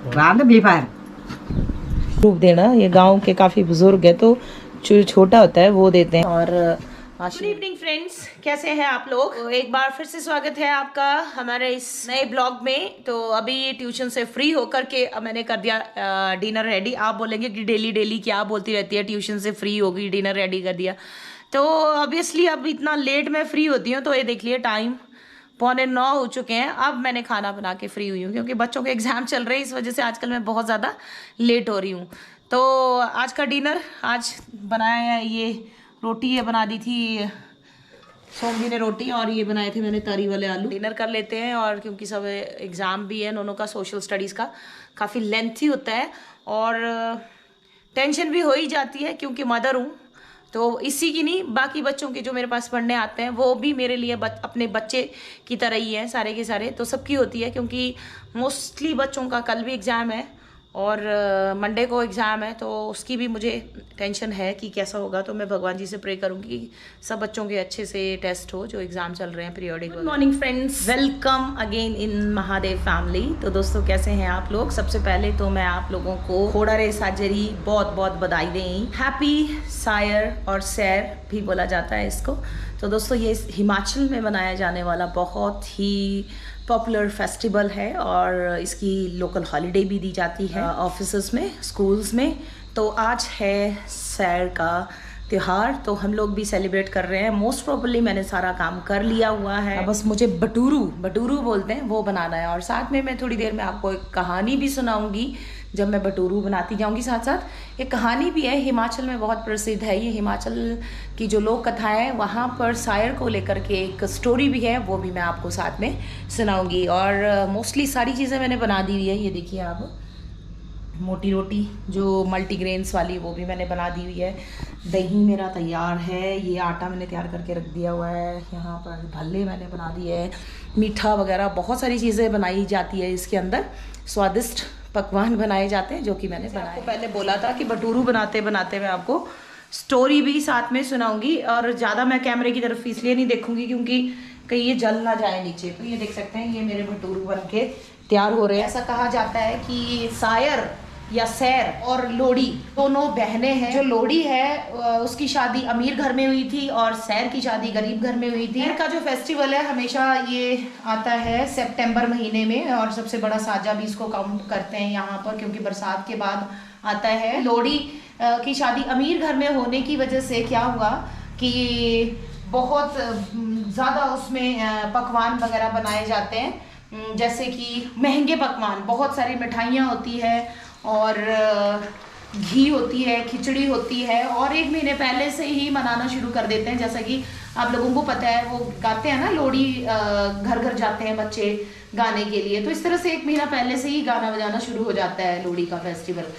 बाद भी फायर रूप देना। ये गांव के काफ़ी बुजुर्ग है तो जो छोटा होता है वो देते हैं। और गुड इवनिंग फ्रेंड्स, कैसे हैं आप लोग? तो एक बार फिर से स्वागत है आपका हमारे इस नए ब्लॉग में। तो अभी ट्यूशन से फ्री होकर के मैंने कर दिया डिनर रेडी। आप बोलेंगे कि डेली डेली क्या बोलती रहती है, ट्यूशन से फ्री होगी डिनर रेडी कर दिया। तो ऑब्वियसली अब इतना लेट मैं फ्री होती हूँ तो ये देख लिए टाइम 8:45 हो चुके हैं। अब मैंने खाना बना के फ्री हुई हूँ क्योंकि बच्चों के एग्जाम चल रहे हैं, इस वजह से आजकल मैं बहुत ज़्यादा लेट हो रही हूँ। तो आज का डिनर आज बनाया है, ये रोटी ये बना दी थी सोम जी ने रोटी, और ये बनाए थे मैंने तरी वाले आलू। डिनर कर लेते हैं, और क्योंकि सब एग्ज़ाम भी है दोनों का, सोशल स्टडीज़ का काफ़ी लेंथी होता है और टेंशन भी हो ही जाती है क्योंकि मदर हूँ। तो इसी की नहीं, बाकी बच्चों के जो मेरे पास पढ़ने आते हैं वो भी मेरे लिए अपने बच्चे की तरह ही हैं, सारे के सारे। तो सबकी होती है क्योंकि मोस्टली बच्चों का कल भी एग्ज़ाम है और मंडे को एग्ज़ाम है, तो उसकी भी मुझे टेंशन है कि कैसा होगा। तो मैं भगवान जी से प्रे करूँगी कि सब बच्चों के अच्छे से टेस्ट हो जो एग्ज़ाम चल रहे हैं periodic. Good morning friends, welcome again in Mahadev family. तो दोस्तों कैसे हैं आप लोग? सबसे पहले तो मैं आप लोगों को खोड़ारे साजरी बहुत बहुत बधाई दें। हैप्पी सायर और सैर भी बोला जाता है इसको। तो दोस्तों ये हिमाचल में मनाया जाने वाला बहुत ही पॉपुलर फेस्टिवल है और इसकी लोकल हॉलीडे भी दी जाती है ऑफिसेस में, स्कूल्स में। तो आज है सैर का त्यौहार, तो हम लोग भी सेलिब्रेट कर रहे हैं। मोस्ट प्रोबेबली मैंने सारा काम कर लिया हुआ है, बस मुझे बटूरू बोलते हैं वो बनाना है। और साथ में मैं थोड़ी देर में आपको एक कहानी भी सुनाऊंगी जब मैं बटूरू बनाती जाऊंगी। साथ साथ एक कहानी भी है, हिमाचल में बहुत प्रसिद्ध है ये। हिमाचल की जो लोक कथाएं हैं वहाँ पर सायर को लेकर के एक स्टोरी भी है, वो भी मैं आपको साथ में सुनाऊंगी। और मोस्टली सारी चीज़ें मैंने बना दी हुई है। ये देखिए आप, मोटी रोटी जो मल्टीग्रेन्स वाली वो भी मैंने बना दी हुई है। दही मेरा तैयार है, ये आटा मैंने तैयार करके रख दिया हुआ है। यहाँ पर भल्ले मैंने बना दिए हैं, मीठा वगैरह बहुत सारी चीज़ें बनाई जाती है इसके अंदर। स्वादिष्ट पकवान बनाए जाते हैं जो कि मैंने बनाया। पहले बोला था कि भटूरू बनाते बनाते मैं आपको स्टोरी भी साथ में सुनाऊंगी। और ज़्यादा मैं कैमरे की तरफ इसलिए नहीं देखूंगी क्योंकि कहीं ये जल ना जाए नीचे। तो ये देख सकते हैं, ये मेरे भटूरू बन के तैयार हो रहे हैं। ऐसा कहा जाता है कि सायर या सैर और लोड़ी दोनों बहनें हैं। जो लोड़ी है उसकी शादी अमीर घर में हुई थी और सैर की शादी गरीब घर में हुई थी। सैर का जो फेस्टिवल है हमेशा ये आता है सितंबर महीने में, और सबसे बड़ा साजा भी इसको काउंट करते हैं यहाँ पर क्योंकि बरसात के बाद आता है। लोड़ी की शादी अमीर घर में होने की वजह से क्या हुआ कि बहुत ज़्यादा उसमें पकवान वगैरह बनाए जाते हैं, जैसे कि महंगे पकवान, बहुत सारी मिठाइयाँ होती है और घी होती है, खिचड़ी होती है। और 1 महीने पहले से ही मनाना शुरू कर देते हैं। जैसा कि आप लोगों को पता है, वो गाते हैं ना लोड़ी, घर घर जाते हैं बच्चे गाने के लिए। तो इस तरह से 1 महीना पहले से ही गाना बजाना शुरू हो जाता है लोड़ी का फेस्टिवल।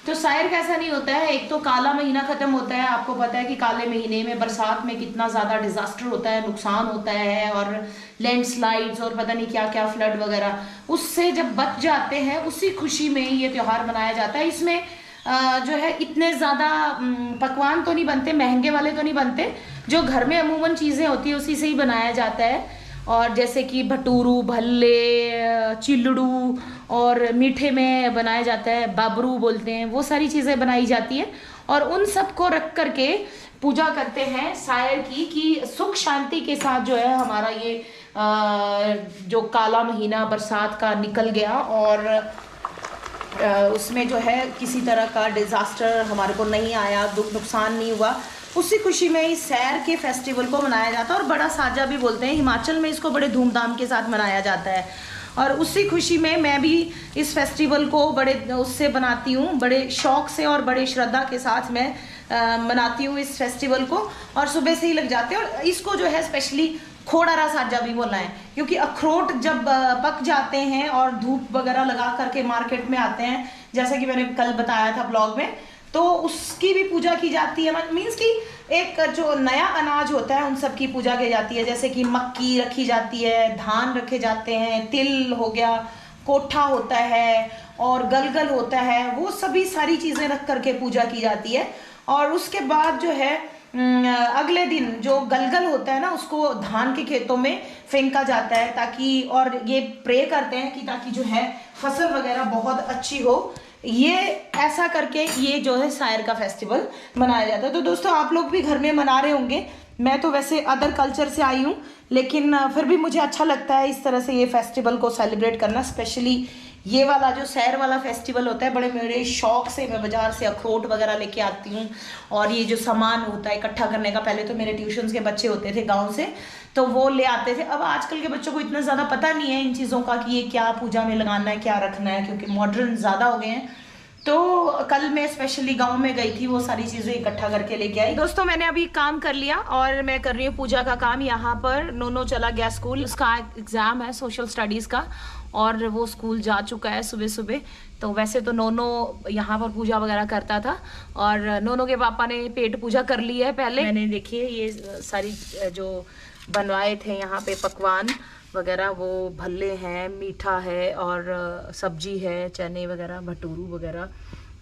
तो सायर का ऐसा नहीं होता है। एक तो काला महीना खत्म होता है, आपको पता है कि काले महीने में बरसात में कितना ज़्यादा डिजास्टर होता है, नुकसान होता है, और लैंडस्लाइड्स और पता नहीं क्या क्या फ्लड वगैरह, उससे जब बच जाते हैं उसी खुशी में ये त्यौहार मनाया जाता है। इसमें जो है इतने ज़्यादा पकवान तो नहीं बनते, महंगे वाले तो नहीं बनते, जो घर में अमूमन चीज़ें होती है उसी से ही बनाया जाता है। और जैसे कि भटूरू, भल्ले, चिल्लड़ू, और मीठे में बनाया जाता है बाबरू बोलते हैं, वो सारी चीज़ें बनाई जाती हैं। और उन सब को रख करके पूजा करते हैं सायर की, कि सुख शांति के साथ जो है हमारा ये जो काला महीना बरसात का निकल गया और उसमें जो है किसी तरह का डिज़ास्टर हमारे को नहीं आया, दुख नुकसान नहीं हुआ। उसी खुशी में इस सैर के फेस्टिवल को मनाया जाता है। और बड़ा साजा भी बोलते हैं, हिमाचल में इसको बड़े धूमधाम के साथ मनाया जाता है। और उसी खुशी में मैं भी इस फेस्टिवल को बड़े उससे बनाती हूँ, बड़े शौक से और बड़े श्रद्धा के साथ मैं मनाती हूँ इस फेस्टिवल को। और सुबह से ही लग जाते हैं। और इसको जो है स्पेशली खोड़ारा साजा भी बोलना है क्योंकि अखरोट जब पक जाते हैं और धूप वगैरह लगा करके मार्केट में आते हैं, जैसे कि मैंने कल बताया था ब्लॉग में, तो उसकी भी पूजा की जाती है। मीन्स कि एक जो नया अनाज होता है उन सब की पूजा की जाती है। जैसे कि मक्की रखी जाती है, धान रखे जाते हैं, तिल हो गया, कोठा होता है और गलगल होता है, वो सभी सारी चीज़ें रख करके पूजा की जाती है। और उसके बाद जो है अगले दिन जो गलगल होता है ना उसको धान के खेतों में फेंका जाता है, ताकि, और ये प्रे करते हैं कि ताकि जो है फसल वगैरह बहुत अच्छी हो। ये ऐसा करके ये जो है सायर का फेस्टिवल मनाया जाता है। तो दोस्तों आप लोग भी घर में मना रहे होंगे। मैं तो वैसे अदर कल्चर से आई हूँ, लेकिन फिर भी मुझे अच्छा लगता है इस तरह से ये फेस्टिवल को सेलिब्रेट करना। स्पेशली ये वाला जो सैर वाला फेस्टिवल होता है, बड़े मेरे शौक से मैं बाज़ार से अखरोट वगैरह लेके आती हूँ। और ये जो सामान होता है इकट्ठा करने का, पहले तो मेरे ट्यूशन्स के बच्चे होते थे गांव से, तो वो ले आते थे। अब आजकल के बच्चों को इतना ज़्यादा पता नहीं है इन चीज़ों का कि ये क्या पूजा में लगाना है, क्या रखना है, क्योंकि मॉडर्न ज़्यादा हो गए हैं। तो कल मैं स्पेशली गांव में गई थी, वो सारी चीज़ें इकट्ठा करके लेके आई। दोस्तों मैंने अभी काम कर लिया और मैं कर रही हूँ पूजा का काम। यहाँ पर नोनो चला गया स्कूल, उसका एग्ज़ाम है सोशल स्टडीज़ का, और वो स्कूल जा चुका है सुबह सुबह। तो वैसे तो नोनो यहाँ पर पूजा वगैरह करता था, और नोनो के पापा ने पेट पूजा कर ली है पहले। मैंने देखिए ये सारी जो बनवाए थे यहाँ पे पकवान वगैरह, वो भल्ले हैं, मीठा है, और सब्जी है, चने वगैरह, भटूरू वगैरह,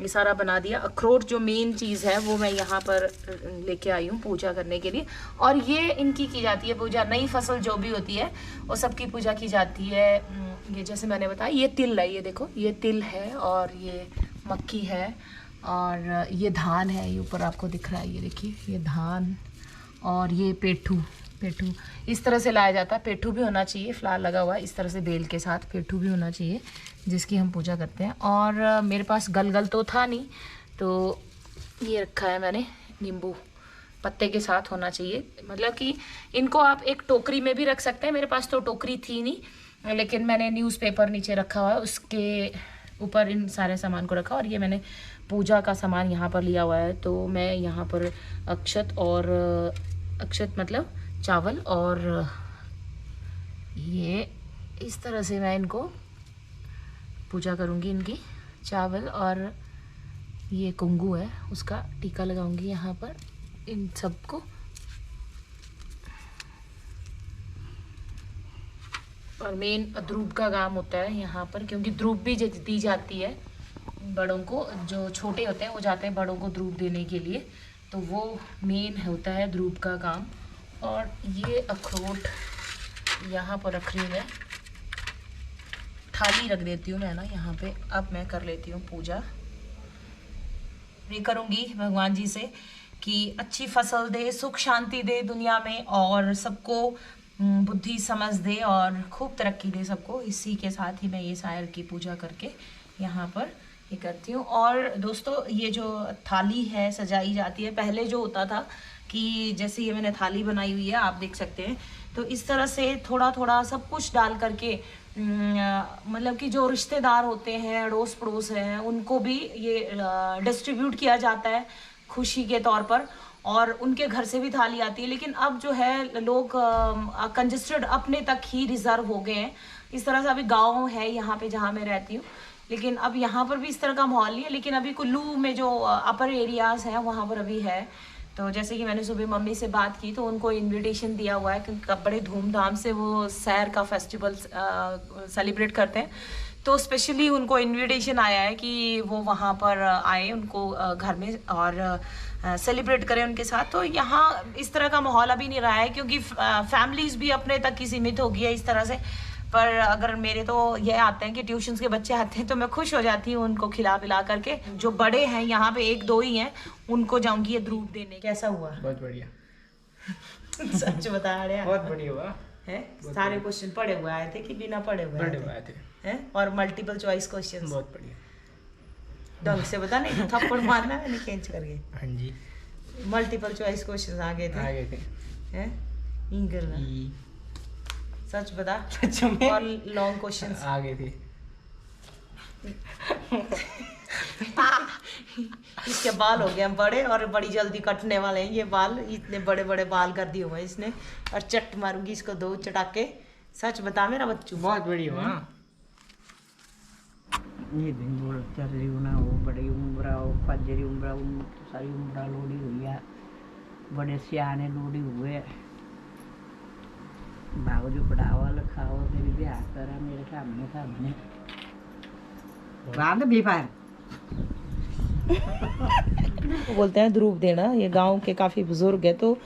ये सारा बना दिया। अखरोट जो मेन चीज़ है वो मैं यहाँ पर लेके आई हूँ पूजा करने के लिए। और ये इनकी की जाती है पूजा, नई फसल जो भी होती है वो सबकी पूजा की जाती है। ये जैसे मैंने बताया, ये तिल है, ये देखो ये तिल है, और ये मक्की है, और ये धान है, ये ऊपर आपको दिख रहा है, ये देखिए ये धान, और ये पेठू इस तरह से लाया जाता है। पेठू भी होना चाहिए, फ्लावर लगा हुआ है इस तरह से बेल के साथ, पेठू भी होना चाहिए जिसकी हम पूजा करते हैं। और मेरे पास गलगल तो था नहीं, तो ये रखा है मैंने, नींबू पत्ते के साथ होना चाहिए। मतलब कि इनको आप एक टोकरी में भी रख सकते हैं, मेरे पास तो टोकरी थी नहीं, लेकिन मैंने न्यूज़पेपर नीचे रखा हुआ है, उसके ऊपर इन सारे सामान को रखा। और ये मैंने पूजा का सामान यहाँ पर लिया हुआ है। तो मैं यहाँ पर अक्षत मतलब चावल, और ये इस तरह से मैं इनको पूजा करूँगी, इनकी चावल, और ये कुंगू है उसका टीका लगाऊंगी यहाँ पर इन सबको। और मेन ध्रूप का काम होता है यहाँ पर, क्योंकि ध्रूप भी दी जाती है बड़ों को। जो छोटे होते हैं वो जाते हैं बड़ों को ध्रूप देने के लिए, तो वो मेन होता है ध्रूप का काम। और ये अखरोट यहाँ पर रख रही हूँ मैं, थाली रख देती हूँ मैं ना यहाँ पे। अब मैं कर लेती हूँ पूजा, ये करूँगी भगवान जी से कि अच्छी फसल दे, सुख शांति दे दुनिया में, और सबको बुद्धि समझ दे, और खूब तरक्की दे सबको। इसी के साथ ही मैं ये सायर की पूजा करके यहाँ पर ये करती हूँ। और दोस्तों ये जो थाली है सजाई जाती है, पहले जो होता था कि जैसे ये मैंने थाली बनाई हुई है आप देख सकते हैं, तो इस तरह से थोड़ा थोड़ा सब कुछ डाल करके, मतलब कि जो रिश्तेदार होते हैं, अड़ोस पड़ोस हैं, उनको भी ये डिस्ट्रीब्यूट किया जाता है खुशी के तौर पर, और उनके घर से भी थाली आती है। लेकिन अब जो है लोग कंजस्टेड अपने तक ही रिजर्व हो गए हैं। इस तरह से अभी गाँव है यहाँ पे जहाँ मैं रहती हूँ, लेकिन अब यहाँ पर भी इस तरह का माहौल नहीं है। लेकिन अभी कुल्लू में जो अपर एरियाज़ हैं वहाँ पर अभी है। तो जैसे कि मैंने सुबह मम्मी से बात की, तो उनको इनविटेशन दिया हुआ है, क्योंकि बड़े धूमधाम से वो सैर का फेस्टिवल सेलिब्रेट करते हैं। तो स्पेशली उनको इनविटेशन आया है कि वो वहाँ पर आए, उनको घर में, और सेलिब्रेट करें उनके साथ। तो यहाँ इस तरह का माहौल अभी नहीं रहा है, क्योंकि फैमिलीज़ भी अपने तक ही सीमित हो गई है इस तरह से। पर अगर मेरे तो ये आते हैं कि ट्यूशन्स के बच्चे आते हैं, तो मैं खुश हो जाती हूँ उनको खिला पिला करके। जो बड़े हैं यहाँ पे 1-2 ही हैं, उनको जाऊंगी ये ध्रूप देने। कैसा हुआ? बहुत बढ़िया। सच बता रहे हैं, बहुत बढ़िया हुआ है। सारे क्वेश्चन पढ़े हुए आए थे कि बिना पढ़े हुए आए थे? हैं? और मल्टीपल चॉइस क्वेश्चंस। बहुत बढ़िया, ढंग से बता, नहीं थप्पड़ मारना मैंने खींच करके। हाँ जी, मल्टीपल चॉइस क्वेश्चंस आ गए थे, हैं? सच बता। सच में? और लॉन्ग क्वेश्चंस आ गए थे। इसके बाल हो गए बड़े, और बड़ी जल्दी कटने वाले हैं ये बाल। इतने बड़े बड़े बाल कर दिए हुए इसने, और चट मारूंगी इसको 2 चटाके। सच बता मेरा बच्चू। बहुत बढ़िया हुआ। ये दिन बोल चल रही हूँ ना, वो बड़ी उम्र हो, पंजरी उम्र, सारी उम्र लोड़ी हुई है, बड़े सियाने लोड़ी हुए। भाव जो पढ़ाओ लिखाओ, तेरी ब्याह करा मेरे सामने सामने। बांध भी फायर वो बोलते हैं ध्रुव देना, ये गांव के काफ़ी बुजुर्ग है तो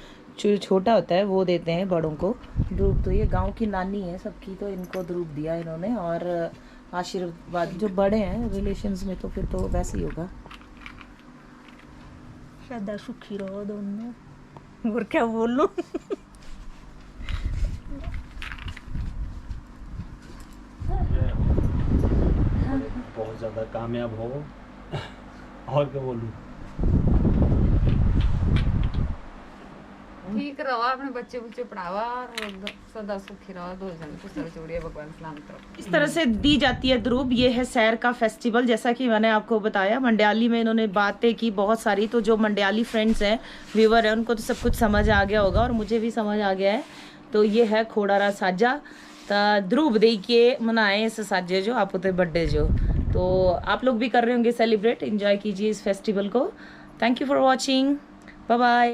जो छोटा होता है वो देते हैं बड़ों को ध्रुव। तो ये गांव की नानी है सबकी, तो इनको ध्रुव दिया इन्होंने। और आशीर्वाद जो बड़े हैं रिलेशंस में तो फिर तो वैसे ही होगा। सदा सुखी रहो दोनों, और क्या बोलूं। बहुत ज़्यादा कामयाब हो, और क्या बोलूं। ठीक रहो, अपने बच्चे बुच्चे पढ़ावा और सदा सुखी रहो, दो जन को सर जोड़िए, भगवान सलामत रहो। इस तरह से दी जाती है ध्रुव। ये है सैर का फेस्टिवल, जैसा कि मैंने आपको बताया। मंडियाली में इन्होंने बातें की बहुत सारी, तो जो मंडियाली फ्रेंड्स हैं, व्यूवर हैं, उनको तो सब कुछ समझ आ गया होगा और मुझे भी समझ आ गया है। तो ये है खोड़ारा साजा, तो ध्रुव दे के मनाए इस साजे जो आप होते बर्थडे जो। तो आप लोग भी कर रहे होंगे सेलिब्रेट, एंजॉय कीजिए इस फेस्टिवल को। Thank you for watching, bye bye.